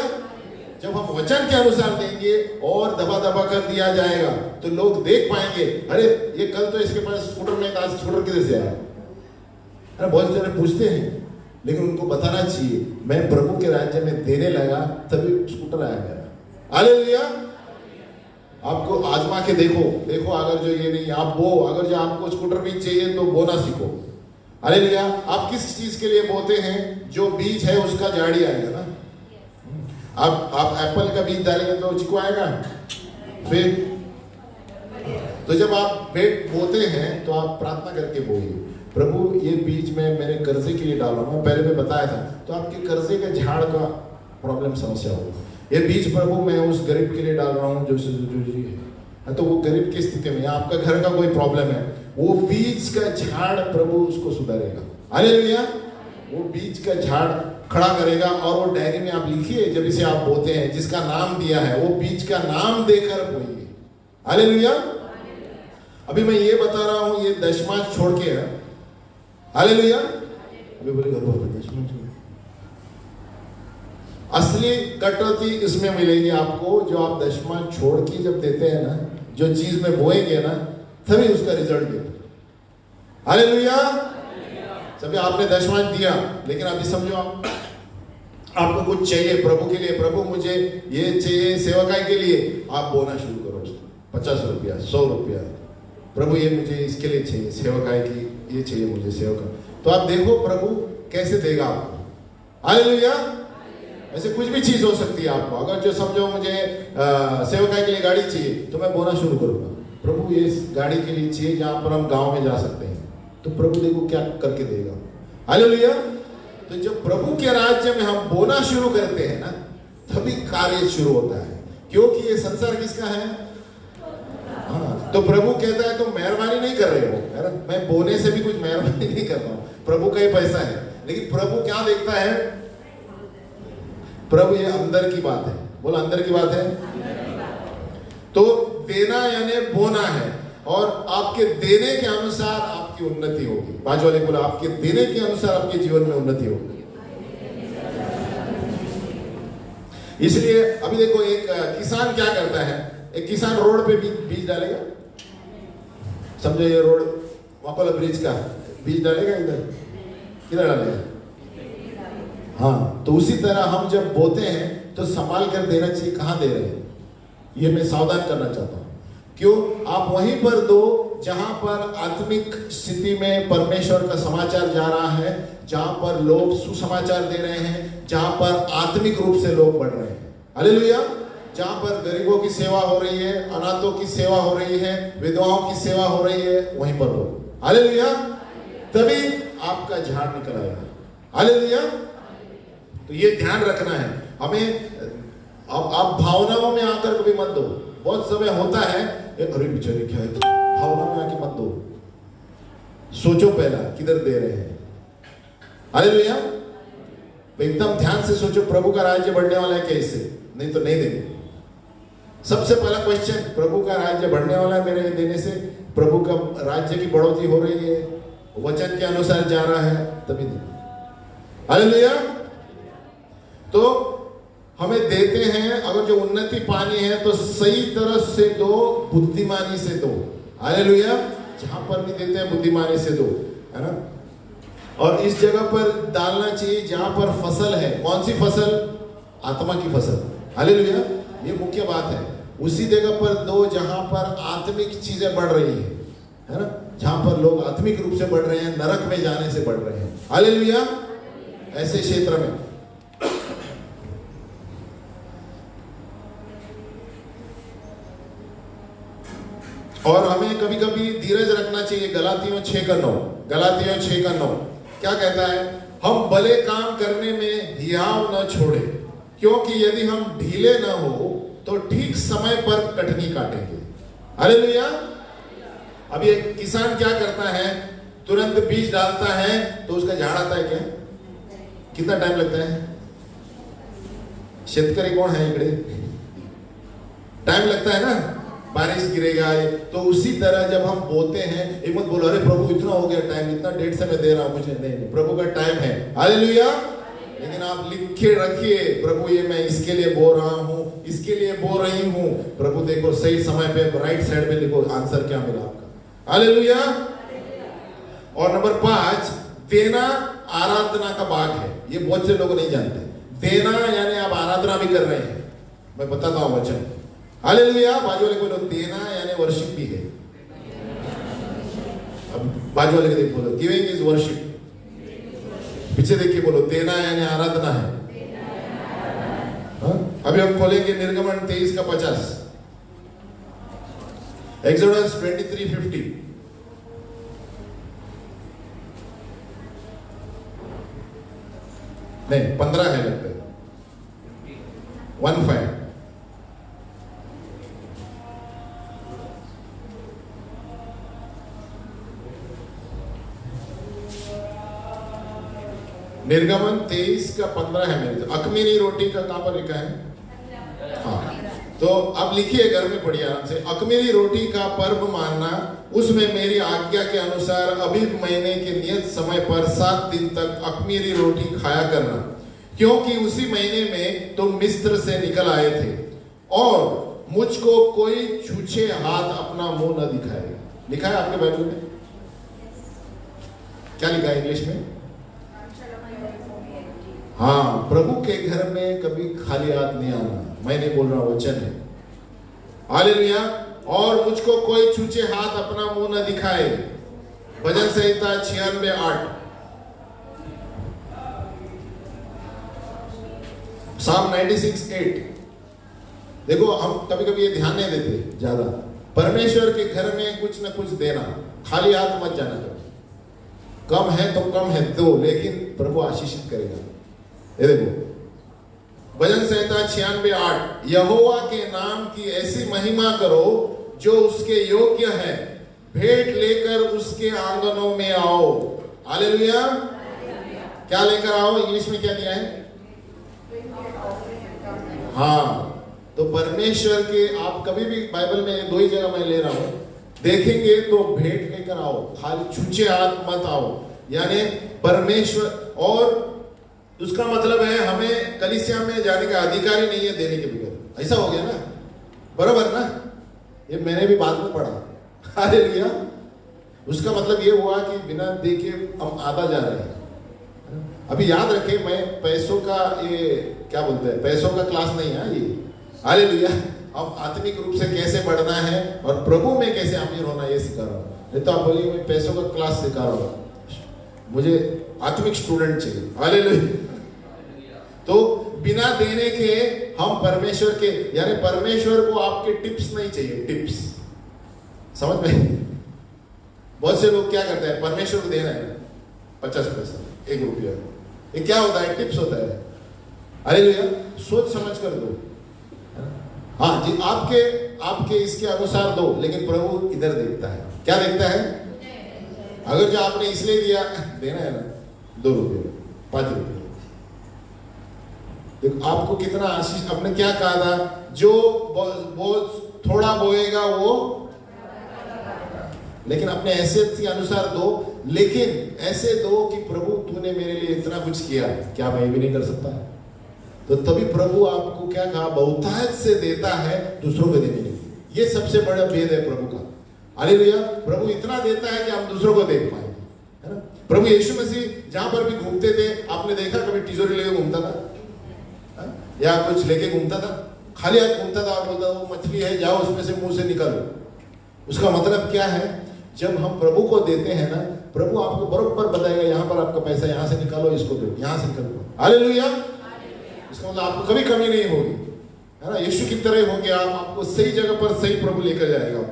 जब हम वचन के अनुसार देंगे और दबा दबा कर दिया जाएगा तो लोग देख पाएंगे, अरे ये कल तो इसके पास स्कूटर नहीं था, आज स्कूटर किधर से आया। अरे बहुत सारे पूछते हैं, लेकिन उनको बताना चाहिए मैं प्रभु के राज्य में देने लगा तभी स्कूटर आया मेरा। हालेलुया। आपको आजमा के देखो अगर जो ये नहीं आप अगर जो आपको स्कूटर बीज चाहिए तो बोना सीखो। हालेलुया। आप किस चीज के लिए बोते हैं? जो बीज है उसका झाड़ी आएगा ना। आप एप्पल का बीज डालेंगे तो चिकू आएगा। फिर तो जब आप पेड़ बोते हैं तो आप प्रार्थना करके बोइए, प्रभु ये बीज में मेरे कर्जे के लिए डाला। मैं पहले में बताया था, तो आपके कर्जे के झाड़ का प्रॉब्लम समस्या होगा। ये बीज प्रभु मैं उस गरीब के लिए डाल रहा हूँ जो जी है, तो वो गरीब की स्थिति में, आपका घर का कोई प्रॉब्लम है, वो बीज का झाड़ प्रभु उसको सुधारेगा। हालेलुया। वो बीज का झाड़ खड़ा करेगा। और वो डायरी में आप लिखिए, जब इसे आप बोते हैं, जिसका नाम दिया है वो बीज का नाम देकर बोइए। हालेलुया। अभी मैं ये बता रहा हूं, ये दशमांश छोड़ के है। हालेलुया। अभी बोले दशमांश छोड़, असली कटौती इसमें मिलेगी आपको, जो आप दशमांश छोड़ के जब देते हैं ना, जो चीज में बोएंगे ना, तभी उसका रिजल्ट देते। हालेलुया। सभी आपने दशमांश दिया, लेकिन अभी समझो आपको कुछ चाहिए प्रभु के लिए, प्रभु मुझे ये चाहिए सेवकाई के लिए, आप बोना शुरू करो उसको 50 रुपया 100 रुपया, प्रभु ये मुझे इसके लिए चाहिए, सेवकाई की ये चाहिए मुझे सेवका। तो आप देखो प्रभु कैसे देगा आपको। हालेलुया। ऐसे कुछ भी चीज हो सकती है आपको। अगर जो समझो मुझे सेवकाई के लिए गाड़ी चाहिए, तो मैं बोना शुरू करूंगा, प्रभु ये गाड़ी के लिए चाहिए जहां पर हम गांव में जा सकते हैं, तो प्रभु देखो क्या करके देगा। हालेलुया। तो जब प्रभु के राज्य में हम बोना शुरू करते हैं ना, तभी कार्य शुरू होता है, क्योंकि ये संसार किसका है? हाँ, तो प्रभु कहता है तुम मेहरबानी नहीं कर रहे हो। मैं बोने से भी कुछ मेहरबानी नहीं कर रहा हूं, प्रभु का ही पैसा है। लेकिन प्रभु क्या देखता है? प्रभु ये अंदर की बात है। बोला अंदर की बात है। तो देना यानी बोना है, और आपके देने के अनुसार आपकी उन्नति होगी। बाजू वाले बोला आपके देने के अनुसार आपके जीवन में उन्नति होगी। इसलिए अभी देखो, एक किसान क्या करता है, एक किसान रोड पे बीज डालेगा, समझो ये रोड वाकोला ब्रिज का बीज डालेगा, इधर किधर डालेगा? हाँ, तो उसी तरह हम जब बोते हैं तो संभाल कर देना चाहिए। कहाँ दे रहे हैं, ये मैं सावधान करना चाहता हूँ। क्यों? आप वहीं पर दो जहां पर आत्मिक स्थिति में परमेश्वर का समाचार जा रहा है, जहां पर लोग सुसमाचार दे रहे हैं, जहां पर आत्मिक रूप से लोग बढ़ रहे हैं। हालेलुया। जहां पर गरीबों की सेवा हो रही है, अनाथों की सेवा हो रही है, विधवाओं की सेवा हो रही है, वहीं पर हो। हालेलुया। तभी आपका झाड़ निकल आएगा। हालेलुया। तो ये ध्यान रखना है हमें। अब आप भावनाओं में आकर कभी मत दो। बहुत समय होता है, अरे बेचारे क्या है, भावना में आके मत दो। सोचो पहला किधर दे रहे हैं। हालेलुया। एकदम ध्यान से सोचो, प्रभु का राज्य बढ़ने वाला है कैसे, नहीं तो नहीं देंगे। सबसे पहला क्वेश्चन, प्रभु का राज्य बढ़ने वाला है मेरे देने से, प्रभु का राज्य की बढ़ोतरी हो रही है, वचन के अनुसार जा रहा है, तभी देंगे। हालेलुया। तो हमें देते हैं, अगर जो उन्नति पानी है तो सही तरह से दो, बुद्धिमानी से दो। हालेलुया। जहां पर भी देते हैं बुद्धिमानी से दो, है ना। और इस जगह पर डालना चाहिए जहां पर फसल है। कौन सी फसल? आत्मा की फसल। हालेलुया। ये मुख्य बात है। उसी जगह पर दो जहां पर आत्मिक चीजें बढ़ रही है ना, जहां पर लोग आत्मिक रूप से बढ़ रहे हैं, नरक में जाने से बढ़ रहे हैं। हालेलुया। ऐसे क्षेत्र में और हमें कभी कभी धीरज रखना चाहिए। गलातियों 6:9, गलातियों 6:9 क्या कहता है? हम भले काम करने में हियाव न छोड़े, क्योंकि यदि हम ढीले न हो तो ठीक समय पर कटनी काटेंगे। हालेलुया। अब ये किसान क्या करता है? तुरंत बीज डालता है तो उसका झाड़ आता है क्या? कितना टाइम लगता है? शेतकरी कौन है इकड़े? टाइम लगता है ना, बारिश गिरेगा। तो उसी तरह जब हम बोते हैं, ये मत बोलो अरे प्रभु इतना हो गया टाइम, इतना डेट से मैं दे रहा हूं मुझे। नहीं, प्रभु का टाइम है। हालेलुया। लेकिन आप लिख के रखिए, प्रभु ये मैं इसके लिए बो रहा हूं, इसके लिए बो रही हूं। प्रभु देखो सही समय पे राइट साइड पे लिखो आंसर क्या मिला आपका। हालेलुया। और नंबर 5, देना आराधना का भाग है। ये बहुत से लोग नहीं जानते। देना यानी आप आराधना भी कर रहे हैं। मैं बताता हूं वचन। हालेलुया। बाजू वाले बोलो, देना यानी वर्शिप भी है। अब बाजू वाले को देख बोलो, गिविंग इज वर्शिप। पीछे देखिए बोलो, देना यानी आराधना है। अभी हम खोलेंगे निर्गमन 23:50, एक्सोडस 23:50। नहीं 15 है लगता है, 15। निर्गमन 23:15 है मेरे तो। अखमीरी रोटी का कहां पर लिखा है? हाँ, तो अब लिखिए, घर में पढ़िए आराम से। अखमीरी रोटी का पर्व मानना, उसमें मेरी आज्ञा के अनुसार अबीब महीने के नियत समय पर 7 दिन तक अखमीरी रोटी खाया करना, क्योंकि उसी महीने में तुम मिस्र से निकल आए थे। और मुझको कोई छूछे हाथ अपना मुंह न दिखाए। लिखा है आपके बाइबल में? क्या लिखा है इंग्लिश में? हाँ, प्रभु के घर में कभी खाली हाथ नहीं आना। मैं नहीं बोल रहा, वचन है। हालेलुया। और मुझको कोई छूछे हाथ अपना मुंह न दिखाए। भजन संहिता 96:8। साम 96:8। देखो, हम कभी कभी ये ध्यान नहीं देते ज्यादा। परमेश्वर के घर में कुछ न कुछ देना, खाली हाथ मत जाना कभी। कम है तो कम है दो, लेकिन प्रभु आशीषित करेगा। ये देखो, भजन संहिता 96:8, यहोवा के नाम की ऐसी महिमा करो जो उसके योग्य है, भेंट लेकर उसके आंगनों में आओ। हालेलुया। क्या लेकर आओ? इंग्लिश में क्या दिया है? हाँ, तो परमेश्वर के, आप कभी भी बाइबल में 2 ही जगह मैं ले रहा हूं, देखेंगे तो भेंट लेकर आओ, खाली छूछे हाथ मत आओ। यानी परमेश्वर, और उसका मतलब है हमें कलीसिया में जाने का अधिकार ही नहीं है देने के बगैर। ऐसा हो गया ना, बराबर ना? ये मैंने भी बाद में पढ़ा। हालेलुया। उसका मतलब ये हुआ कि बिना देखे हम आधा जा रहे हैं। अभी याद रखें, मैं पैसों का ये क्या बोलते हैं, पैसों का क्लास नहीं है ये। हालेलुया। अब आत्मिक रूप से कैसे बढ़ना है और प्रभु में कैसे अमीर होना ये सिखा रहा हूँ। नहीं तो आप बोलिए मैं पैसों का क्लास सिखा रहा हूँ, मुझे आत्मिक स्टूडेंट चाहिए। हालेलुया। तो बिना देने के हम परमेश्वर के, यानी परमेश्वर को आपके टिप्स नहीं चाहिए, टिप्स, समझ में। बहुत से लोग क्या करते हैं, परमेश्वर को देना है 50 पैसा, 1 रुपया, ये क्या होता है, टिप्स होता है। हालेलुया। सोच समझ कर दो। हाँ जी, आपके इसके अनुसार दो, लेकिन प्रभु इधर देखता है। क्या देखता है? अगर जो आपने इसलिए दिया, देना है ना 2 रुपये, 5 रुपये, देखो आपको कितना आशीष। आपने क्या कहा था, जो थोड़ा बोएगा वो, लेकिन अपने हैसियत के अनुसार दो, लेकिन ऐसे दो कि प्रभु तूने मेरे लिए इतना कुछ किया, क्या मैं भी नहीं कर सकता? तो तभी प्रभु आपको क्या कहा, बहुतायत से देता है दूसरों को देने के लिए। ये सबसे बड़ा भेद है प्रभु का। हालेलुया। प्रभु इतना देता है कि हम दूसरों को देख पाए, है ना। प्रभु यीशु मसीह जहां पर भी घूमते थे, आपने देखा कभी तिजोरी लेके घूमता था या कुछ लेके घूमता था? खाली हाथ घूमता था और बोलता वो मछली है, जाओ उसमें से मुंह से निकालो। उसका मतलब क्या है, जब हम प्रभु को देते हैं ना, प्रभु आपको बरोबर बताएगा, यहाँ पर आपका पैसा यहाँ से निकालो, इसको दो, यहाँ से निकालो। हालेलुया। इसका मतलब आपको कभी कमी नहीं होगी, है ना। यीशु की तरह हो गया, आपको सही जगह पर सही प्रभु लेकर जाएगा।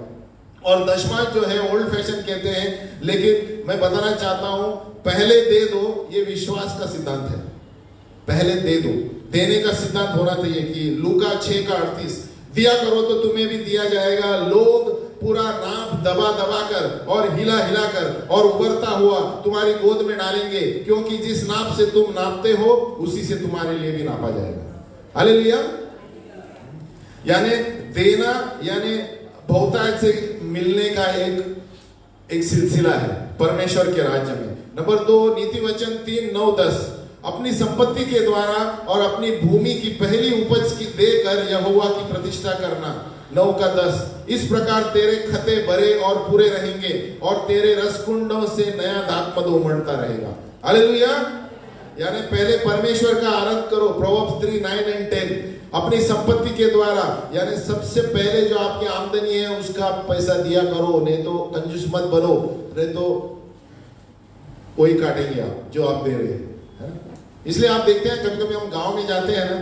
और दशमांश जो है ओल्ड फैशन कहते हैं, लेकिन मैं बताना चाहता हूं, पहले दे दो, ये विश्वास का सिद्धांत है। पहले दे दो, देने का सिद्धांत होना चाहिए कि लूका 6:38, दिया करो तो तुम्हें भी दिया जाएगा, लोग पूरा नाप दबा दबा कर और हिला हिला कर और उबरता हुआ तुम्हारी गोद में डालेंगे, क्योंकि जिस नाप से तुम नापते हो उसी से तुम्हारे लिए भी नापा जाएगा। हालेलुया। यानी देना, यानी बहुतायत से मिलने का एक सिलसिला है परमेश्वर के राज्य में। नंबर 2, नीति वचन 3:9-10, अपनी संपत्ति के द्वारा और अपनी भूमि की पहली उपज की देकर यहोवा की प्रतिष्ठा करना। 9-10, इस प्रकार तेरे खते भरे और पूरे रहेंगे और तेरे रसकुंडों से नया दाखमधु उमड़ता रहेगा। हालेलुया। यानी पहले परमेश्वर का आराधना करो। प्रोवर्ब्स 3:9-10, अपनी संपत्ति के द्वारा, यानी सबसे पहले जो आपकी आमदनी है उसका पैसा दिया करो, नहीं तो कंजूस मत बनो, नहीं तो वही काटेंगे आप जो आप दे रहे हैं। इसलिए आप देखते हैं कभी कभी हम गांव में जाते हैं ना,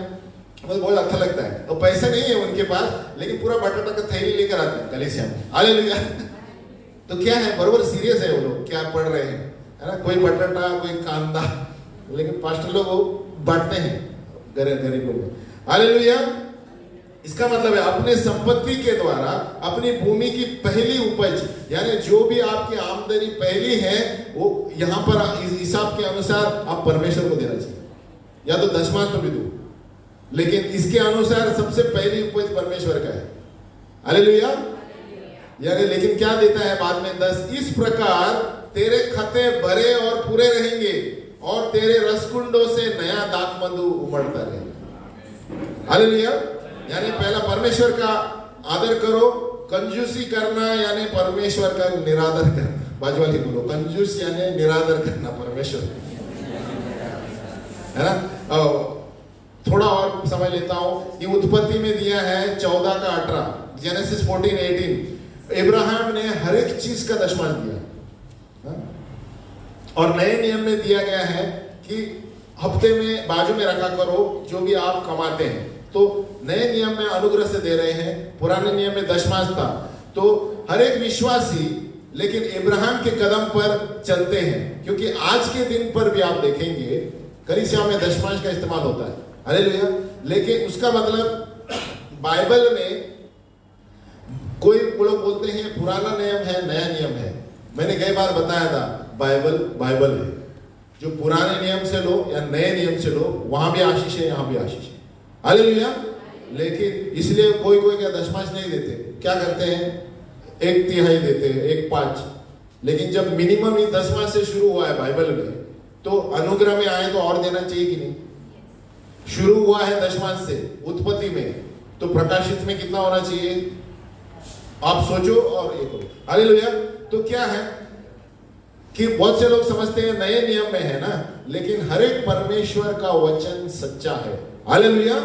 मुझे बहुत अच्छा लगता है, और पैसे नहीं है उनके पास, लेकिन पूरा बटाटा का थैली लेकर आते हैं कलीसिया में। हालेलुया। तो क्या है, बरोबर सीरियस है वो लोग, क्या पढ़ रहे हैं, है ना। कोई बटाटा, कोई कांदा, लेकिन पास्टर लोग वो बांटते हैं गरीबों में। हालेलुया। इसका मतलब है अपने संपत्ति के द्वारा अपनी भूमि की पहली उपज, यानी जो भी आपकी आमदनी पहली है वो यहाँ पर हिसाब के अनुसार आप परमेश्वर को देना चाहिए, या तो दशमांश भी दो, लेकिन इसके अनुसार सबसे पहली उपज परमेश्वर का है। हालेलुया। यानी लेकिन क्या देता है बाद में 10, इस प्रकार तेरे खते भरे और पूरे रहेंगे और तेरे रसकुंडों से नया दाखमधु उमड़ता रहेगा। हालेलुया। यानी पहला परमेश्वर का आदर करो, कंजूसी करना यानी परमेश्वर का निरादर करना। बाजू वाली बोलो, कंजूस यानी निरादर करना परमेश्वर, है ना। थोड़ा और समझ लेता हूं। ये उत्पत्ति में दिया है 14:18, जेनेसिस 14:18, इब्राहिम ने हर एक चीज का दशमांश दिया। और नए नियम में दिया गया है कि हफ्ते में बाजू में रखा करो जो भी आप कमाते हैं। तो नए नियम में अनुग्रह से दे रहे हैं, पुराने नियम में दशमांश था। तो हर एक विश्वासी लेकिन इब्राहिम के कदम पर चलते हैं, क्योंकि आज के दिन पर भी आप देखेंगे कलीसिया में दशमांश का इस्तेमाल होता है। हालेलुया। लेकिन उसका मतलब बाइबल में कोई लोग बोलते हैं पुराना नियम है, नया नियम है। मैंने कई बार बताया था, बाइबल है। जो पुराने नियम से लो या नए नियम से लो, वहां भी आशीष है, यहां भी आशीष है। हालेलुया। लेकिन इसलिए कोई क्या दशमांश नहीं देते, क्या करते हैं 1/3 देते हैं, 1/5। लेकिन जब मिनिमम ही दशमांश से शुरू हुआ है बाइबल में, तो अनुग्रह में आए तो और देना चाहिए कि नहीं। शुरू हुआ है दशमांश से उत्पत्ति में, तो प्रकाशित में कितना होना चाहिए? आप सोचो और ये करो। हालेलुया। तो क्या है कि बहुत से लोग समझते हैं नए नियम में है ना, लेकिन हर एक परमेश्वर का वचन सच्चा है। हालेलुया।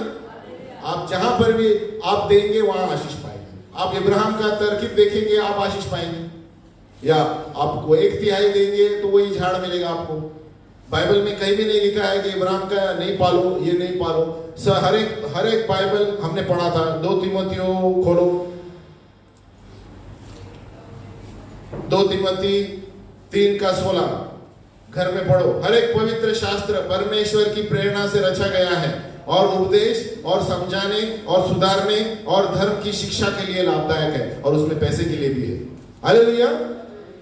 आप जहां पर भी आप देंगे वहां आशीष पाएंगे। आप इब्राहिम का तरकीब देखेंगे, आप आशीष पाएंगे। या आपको 1/3 देंगे तो वही झाड़ मिलेगा आपको। बाइबल में कहीं भी नहीं लिखा है कि इब्राहिम का नहीं पालो, ये नहीं पालो। हर एक बाइबल हमने पढ़ा था। 2 तीमुथियों खोलो, 2 तीमुथी 3:16 घर में पढ़ो। हर एक पवित्र शास्त्र परमेश्वर की प्रेरणा से रचा गया है और उपदेश और समझाने और सुधारने और धर्म की शिक्षा के लिए लाभदायक है, और उसमें पैसे के लिए भी है। हालेलुया।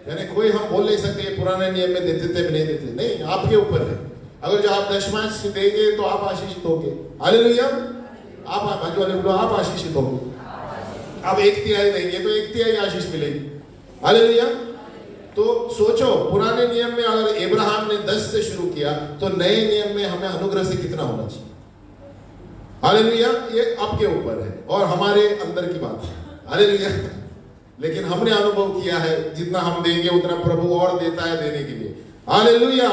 यानी कोई हम बोल नहीं सकते पुराने नियम में देते थे नहीं देते, नहीं, आपके ऊपर है। अगर जो आप दशमांश देंगे तो आप आशीषित होंगे। हालेलुया। आप बाजू वाले बोलो, आप आशीषित होंगे। आप 1/3 देंगे तो 1/3 आशीष मिलेगी। हालेलुया। तो सोचो, पुराने नियम में अगर इब्राहिम ने 10 से शुरू किया तो नए नियम में हमें अनुग्रह से कितना होना चाहिए। हालेलुया। ये आपके ऊपर है और हमारे अंदर की बात है। हालेलुया। लेकिन हमने अनुभव किया है जितना हम देंगे उतना प्रभु और देता है देने के लिए। हालेलुया।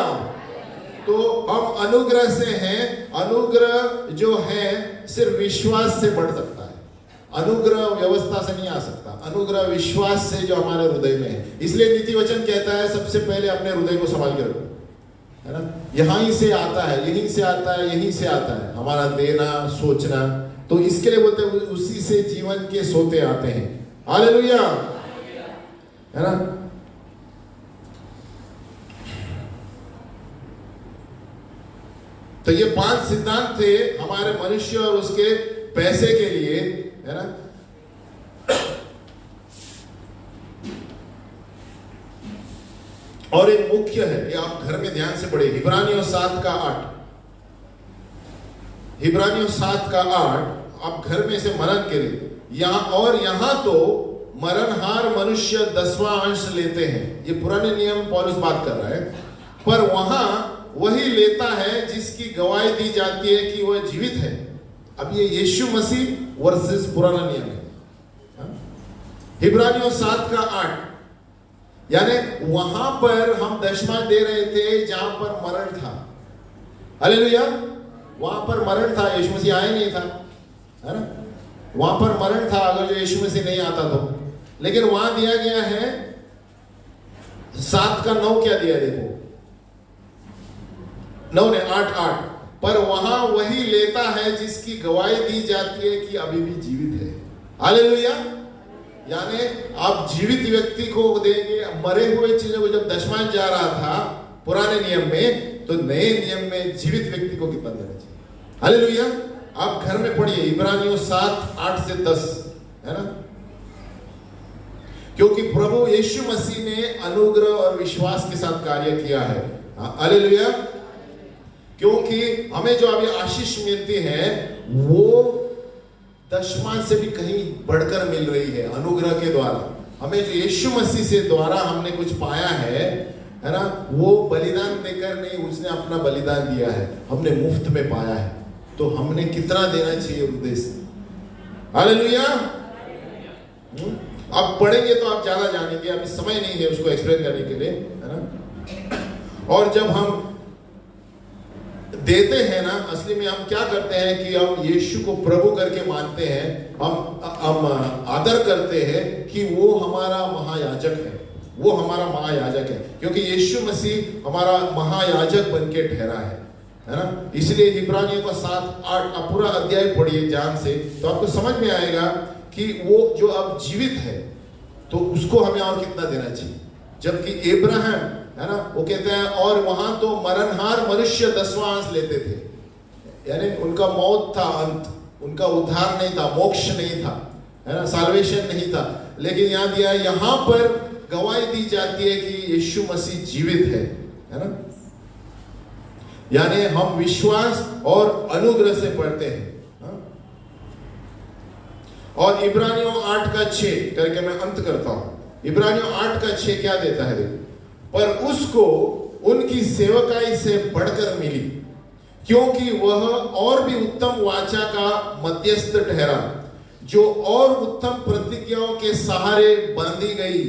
तो हम अनुग्रह से हैं। अनुग्रह जो है सिर्फ विश्वास से बढ़ सकता है। अनुग्रह व्यवस्था से नहीं आ सकता। अनुग्रह विश्वास से जो हमारे हृदय में है। इसलिए नीति वचन कहता है सबसे पहले अपने हृदय को संभाल के रखो, है ना। यहीं से आता है, यहीं से आता है, यहीं से आता है हमारा देना सोचना। तो इसके लिए बोलते हैं उसी से जीवन के सोते आते हैं। हालेलुया, है ना। तो ये 5 सिद्धांत थे हमारे मनुष्य और उसके पैसे के लिए, है ना। और एक मुख्य है, ये आप घर में ध्यान से पढ़े, इब्रानियों 7:8। इब्रानियों 7:8 आप घर में से मनन करें। यहां तो मरणहार मनुष्य 10वां अंश लेते हैं। ये पुराने नियम पौलुस बात कर रहा है। पर वहां वही लेता है जिसकी गवाही दी जाती है कि वह जीवित है। अब ये यीशु मसीह वर्सेस पुराना नियम है। इब्रानियों 7:8 यानी वहां पर हम दशमांश दे रहे थे जहां पर मरण था। हालेलुया। वहां पर मरण था, यीशु मसीह आया नहीं था, है ना। वहां पर मरण था अगर जो यीशु मसीह नहीं आता तो। लेकिन वहां दिया गया है 7:9 क्या दिया देखो, 9 ने 8:8 पर वहां वही लेता है जिसकी गवाही दी जाती है कि अभी भी जीवित है। हालेलुया। यानी आप जीवित व्यक्ति को देंगे। मरे हुए चीजों को जब दशमांश जा रहा था पुराने नियम में, तो नए नियम में जीवित व्यक्ति को कितना देना चाहिए। हालेलुया। आप घर में पढ़िए इब्रानियों 7:8 से 10, है ना। क्योंकि प्रभु यीशु मसीह ने अनुग्रह और विश्वास के साथ कार्य किया है। हालेलुया। क्योंकि हमें जो अभी आशीष मिलती है वो दशमांश से भी कहीं बढ़कर मिल रही है। अनुग्रह के द्वारा हमें जो यीशु मसीह से द्वारा हमने कुछ पाया है ना, वो बलिदान देकर नहीं, उसने अपना बलिदान दिया है, हमने मुफ्त में पाया है। तो हमने कितना देना चाहिए हृदय से। हालेलुया। आप पढ़ेंगे तो आप ज्यादा जानेंगे, अभी समय नहीं है उसको एक्सप्लेन करने के लिए, है ना। और जब हम देते हैं ना, असली में हम क्या करते हैं कि हम यीशु को प्रभु करके मानते हैं। हम आदर करते हैं कि वो हमारा महायाजक है, वो हमारा महायाजक है। क्योंकि यीशु मसीह हमारा महायाजक बनके ठहरा है ना। इसलिए इब्रानियों का 7:8 आप पूरा अध्याय पढ़िए ध्यान से, तो आपको समझ में आएगा कि वो जो अब जीवित है तो उसको हमें और कितना देना चाहिए। जबकि इब्राहिम, है ना, वो कहते हैं और वहां तो मरणहार मनुष्य 10वां अंश लेते थे। यानी उनका मौत था अंत, उनका उद्धार नहीं था, मोक्ष नहीं था, है ना, साल्वेशन नहीं था। लेकिन यहां दिया, यहां पर गवाही दी जाती है कि यीशु मसीह जीवित है ना। यानी हम विश्वास और अनुग्रह से पढ़ते हैं। और इब्रानियों 8:6 करके मैं अंत करता हूं। इब्रानियों 8:6 क्या देता है देखो, पर उसको उनकी सेवकाई से बढ़कर मिली क्योंकि वह और भी उत्तम वाचा का मध्यस्थ ठहरा, जो और उत्तम प्रतिज्ञाओं के सहारे बांधी गई।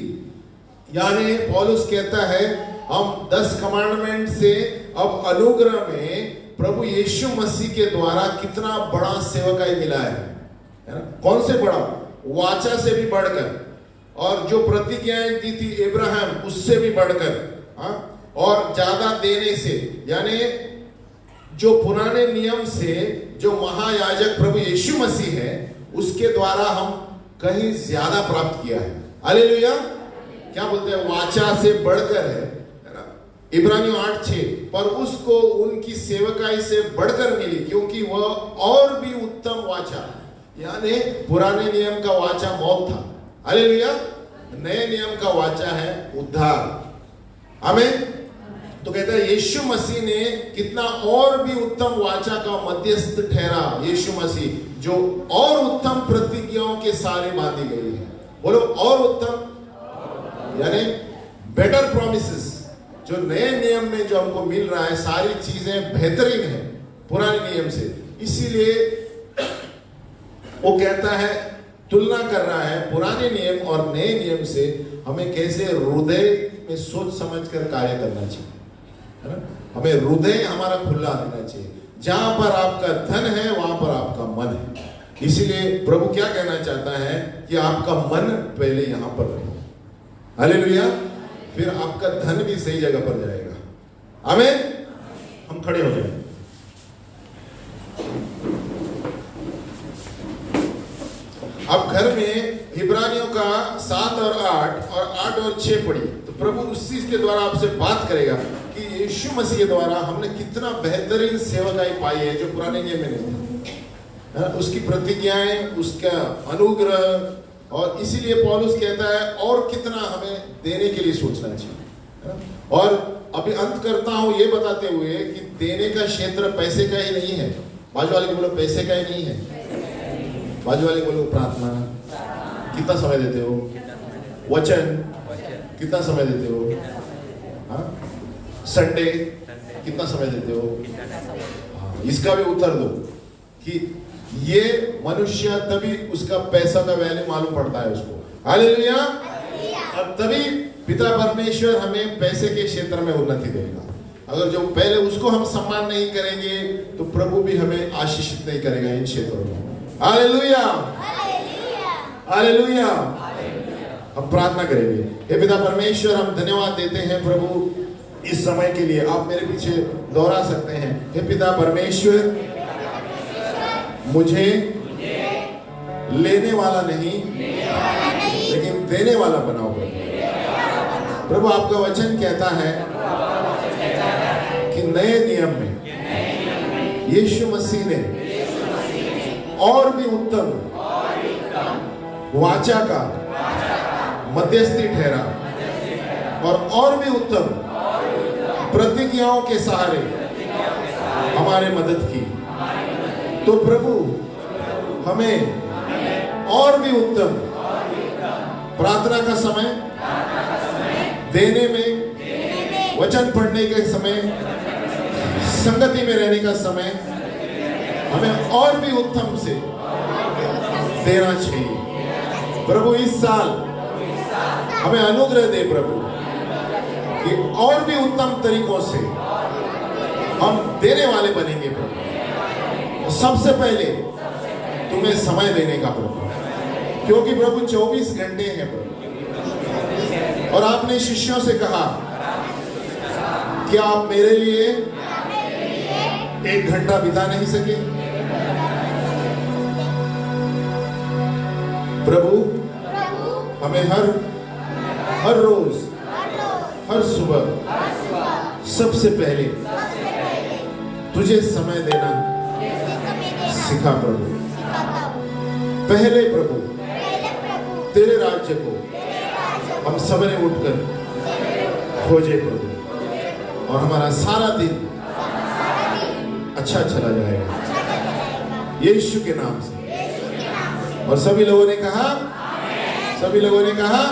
यानी पौलुस कहता है हम 10 कमांडमेंट से अब अनुग्रह में प्रभु यीशु मसीह के द्वारा कितना बड़ा सेवकाई मिला है ना? कौन से बड़ा? वाचा से भी बढ़कर, और जो प्रतिज्ञाएं दी थी इब्राहिम उससे भी बढ़कर, और ज्यादा देने से। यानी जो पुराने नियम से जो महायाजक प्रभु यीशु मसीह है उसके द्वारा हम कहीं ज्यादा प्राप्त किया है। हालेलुया। क्या बोलते हैं? वाचा से बढ़कर है ना? इब्रानियों 8:6 पर उसको उनकी सेवकाई से बढ़कर मिली, क्योंकि वह और भी उत्तम वाचा, यानी पुराने नियम का वाचा मौत था। हालेलुया। नए नियम का वाचा है उद्धार। आमीन। तो कहता है यीशु मसीह ने कितना और भी उत्तम वाचा का मध्यस्थ ठहरा। यीशु मसीह जो और उत्तम प्रतिज्ञाओं के सारे बांधी गई है। बोलो और उत्तम, यानी बेटर प्रॉमिसेस। जो नए नियम में जो हमको मिल रहा है सारी चीजें बेहतरीन है पुराने नियम से। इसीलिए वो कहता है, तुलना कर रहा है पुराने नियम और नए नियम से, हमें कैसे हृदय में सोच समझ कर कार्य करना चाहिए, है ना? हमें हृदय हमारा खुला रहना चाहिए। जहां पर आपका धन है वहां पर आपका मन है। इसीलिए प्रभु क्या कहना चाहता है कि आपका मन पहले यहां पर रहे। हालेलुया। फिर आपका धन भी सही जगह पर जाएगा। आमीन। हम खड़े हो जाए। अब घर में इब्रानियों का 7 और 8 और 8 और 6 पढ़ी तो प्रभु उस चीज के द्वारा आपसे बात करेगा कि यीशु मसीह के द्वारा हमने कितना बेहतरीन सेवकाई पाई है जो पुराने नियम में नहीं थी। उसकी प्रतिज्ञाएं, उसका अनुग्रह, और इसीलिए पौलुस कहता है और कितना हमें देने के लिए सोचना चाहिए। और अभी अंत करता हूं ये बताते हुए कि देने का क्षेत्र पैसे का ही नहीं है। बाजू वाले को बोलो पैसे का ही नहीं है। बाजू वाले को बोलो प्रार्थना कितना समय देते हो, वचन कितना समय देते हो, संडे कितना समय देते हो। इसका भी उत्तर दो कि ये मनुष्य तभी उसका पैसा का वैल्यू मालूम पड़ता है उसको। हालेलुया। अब तभी पिता परमेश्वर हमें पैसे के क्षेत्र में उन्नति देगा। अगर जो पहले उसको हम सम्मान नहीं करेंगे तो प्रभु भी हमें आशीषित नहीं करेगा इन क्षेत्रों में। हालेलुया। हालेलुया। हम प्रार्थना करेंगे। हे पिता परमेश्वर, हम धन्यवाद देते हैं प्रभु इस समय के लिए। आप मेरे पीछे दोहरा सकते हैं। हे पिता परमेश्वर, मुझे लेने वाला नहीं लेकिन देने वाला बनाओ प्रभु। आपका वचन कहता है कि नए नियम में यीशु मसीह ने और भी उत्तम वाचा का मध्यस्थी ठहरा और भी उत्तम प्रतिज्ञाओं के सहारे हमारे मदद की। तो प्रभु हमें और भी उत्तम प्रार्थना का समय, देने में, वचन पढ़ने के समय, संगति में रहने का समय, हमें और भी उत्तम से देना चाहिए। प्रभु इस साल हमें अनुग्रह दे प्रभु कि और भी उत्तम तरीकों से हम देने वाले बनेंगे प्रभु। सबसे पहले तुम्हें समय देने का प्रभु, क्योंकि प्रभु 24 घंटे हैं प्रभु। और आपने शिष्यों से कहा कि आप मेरे लिए 1 घंटा बिता नहीं सके। प्रभु हमें हर रोज, हर सुबह सबसे पहले तुझे समय देना सिखा प्रभु। पहले प्रभु तेरे राज्य को हम सवेरे उठकर खोजे प्रभु, और हमारा सारा दिन अच्छा चला जाएगा यीशु के नाम से। और सभी लोगों ने कहा, सभी लोगों ने कहा